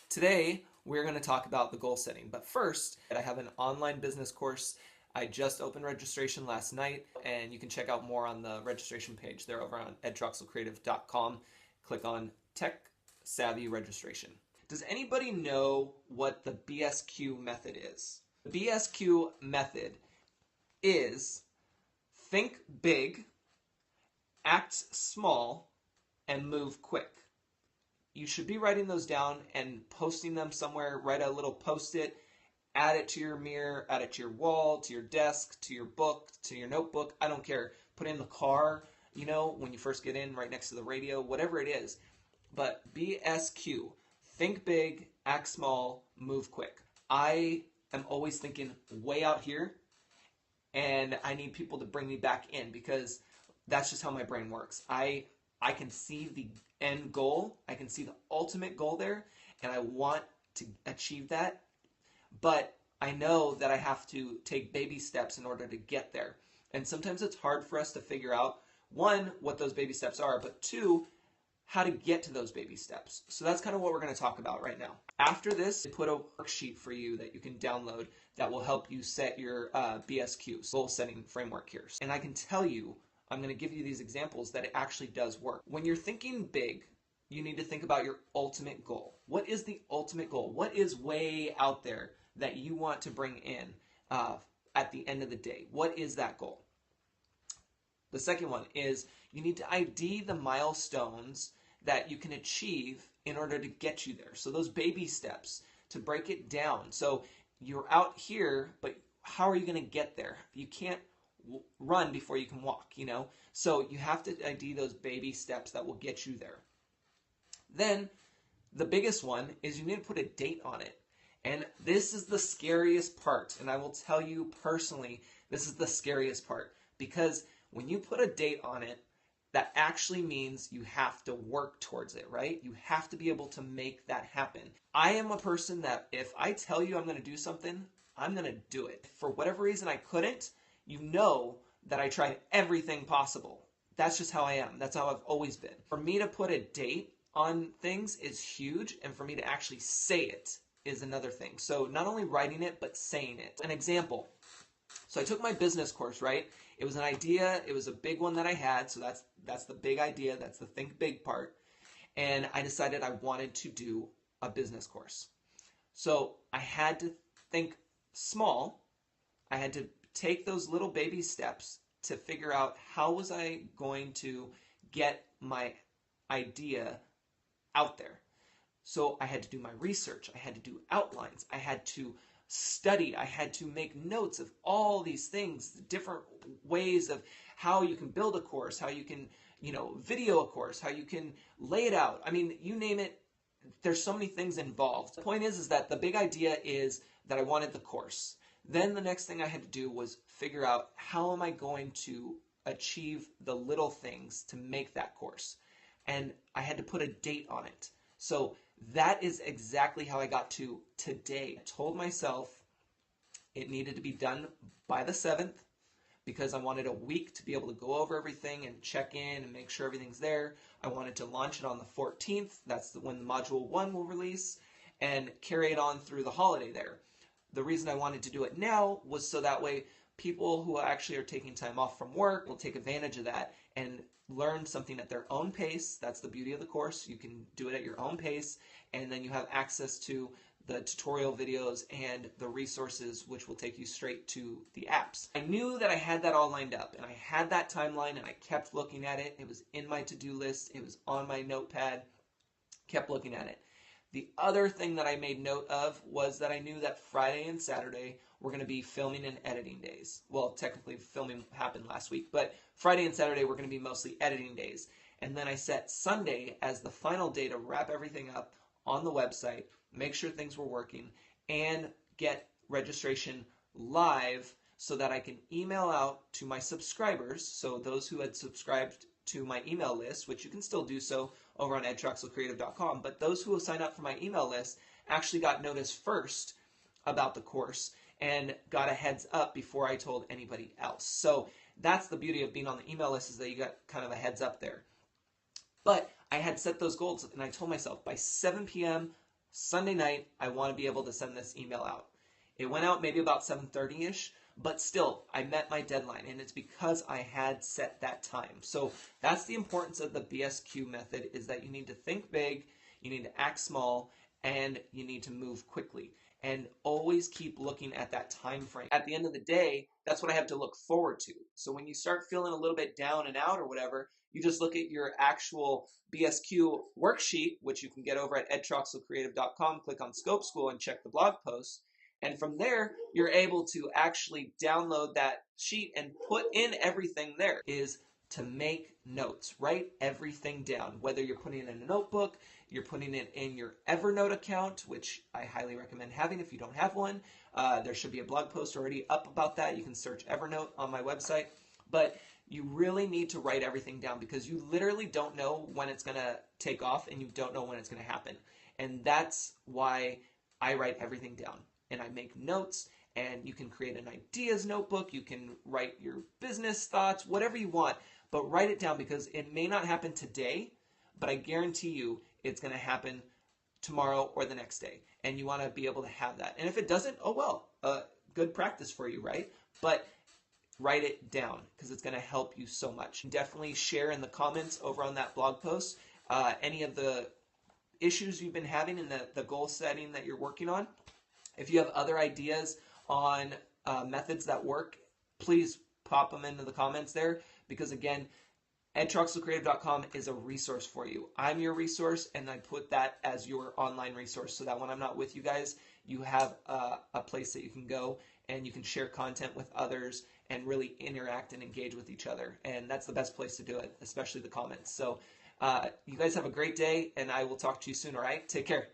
Today, we're going to talk about the goal setting. But first, I have an online business course. I just opened registration last night, and you can check out more on the registration page. They're over on edtroxelcreative.com. Click on Tech Savvy Registration. Does anybody know what the BSQ method is? The BSQ method is think big, act small, and move quick. You should be writing those down and posting them somewhere. Write a little post-it, add it to your mirror, add it to your wall, to your desk, to your book, to your notebook. I don't care. Put it in the car, when you first get in, right next to the radio, whatever it is. But BSQ, think big, act small, move quick. I am always thinking way out here, and I need people to bring me back in because that's just how my brain works. I can see the end goal. I can see the ultimate goal there, and I want to achieve that. But I know that I have to take baby steps in order to get there. And sometimes it's hard for us to figure out, one, what those baby steps are, but two, how to get to those baby steps. So that's kind of what we're going to talk about right now. After this, I put a worksheet for you that you can download that will help you set your BSQ, goal setting framework here. And I can tell you, I'm going to give you these examples that it actually does work. When you're thinking big, you need to think about your ultimate goal. What is the ultimate goal? What is way out there that you want to bring in at the end of the day? What is that goal? The second one is you need to ID the milestones that you can achieve in order to get you there. So those baby steps, to break it down. So you're out here, but how are you going to get there? You can't run before you can walk, So you have to ID those baby steps that will get you there. Then the biggest one is you need to put a date on it. And this is the scariest part. And I will tell you personally, this is the scariest part. Because when you put a date on it, that actually means you have to work towards it, right? You have to be able to make that happen. I am a person that if I tell you I'm going to do something, I'm going to do it. For whatever reason I couldn't, you know that I tried everything possible. That's just how I am. That's how I've always been. For me to put a date on things is huge, and for me to actually say it is another thing. So not only writing it, but saying it. An example. So I took my business course, right? It was an idea. It was a big one that I had. So that's the big idea. That's the think big part. And I decided I wanted to do a business course. So I had to think small. I had to take those little baby steps to figure out how was I going to get my idea out there. So I had to do my research. I had to do outlines. I had to study. I had to make notes of all these things, different ways of how you can build a course, how you can, video a course, how you can lay it out. I mean, you name it, there's so many things involved. The point is that the big idea is that I wanted the course. Then the next thing I had to do was figure out how am I going to achieve the little things to make that course. And I had to put a date on it. So that is exactly how I got to today. I told myself it needed to be done by the 7th because I wanted a week to be able to go over everything and check in and make sure everything's there. I wanted to launch it on the 14th. That's when Module 1 will release, and carry it on through the holiday there. The reason I wanted to do it now was so that way people who actually are taking time off from work will take advantage of that and learn something at their own pace. That's the beauty of the course. You can do it at your own pace, and then you have access to the tutorial videos and the resources which will take you straight to the apps. I knew that I had that all lined up, and I had that timeline, and I kept looking at it. It was in my to-do list. It was on my notepad. Kept looking at it. The other thing that I made note of was that I knew that Friday and Saturday were going to be filming and editing days. Well, technically filming happened last week, but Friday and Saturday were going to be mostly editing days. And then I set Sunday as the final day to wrap everything up on the website, make sure things were working, and get registration live so that I can email out to my subscribers, so those who had subscribed to my email list, which you can still do so over on edtroxelcreative.com, but those who have signed up for my email list actually got notice first about the course and got a heads up before I told anybody else. So that's the beauty of being on the email list, is that you got kind of a heads up there. But I had set those goals, and I told myself by 7 p.m. Sunday night, I want to be able to send this email out. It went out maybe about 7:30ish, but still, I met my deadline, and it's because I had set that time. So that's the importance of the BSQ method, is that you need to think big, you need to act small, and you need to move quickly. And always keep looking at that time frame. At the end of the day, that's what I have to look forward to. So when you start feeling a little bit down and out or whatever, you just look at your actual BSQ worksheet, which you can get over at edtroxelcreative.com, click on Scope School and check the blog post. And from there, you're able to actually download that sheet and put in everything there. Is to make notes. Write everything down, whether you're putting it in a notebook, you're putting it in your Evernote account, which I highly recommend having if you don't have one. There should be a blog post already up about that. You can search Evernote on my website. But you really need to write everything down, because you literally don't know when it's going to take off, and you don't know when it's going to happen. And that's why I write everything down. And I make notes, and you can create an ideas notebook. You can write your business thoughts, whatever you want, but write it down, because it may not happen today, but I guarantee you it's going to happen tomorrow or the next day. And you want to be able to have that. And if it doesn't, oh well, good practice for you, right? But write it down, because it's going to help you so much. Definitely share in the comments over on that blog post any of the issues you've been having in the goal setting that you're working on. If you have other ideas on methods that work, please pop them into the comments there, because again, edtroxelcreative.com is a resource for you. I'm your resource, and I put that as your online resource, so that when I'm not with you guys, you have a place that you can go and you can share content with others and really interact and engage with each other. And that's the best place to do it, especially the comments. So you guys have a great day, and I will talk to you soon, all right? Take care.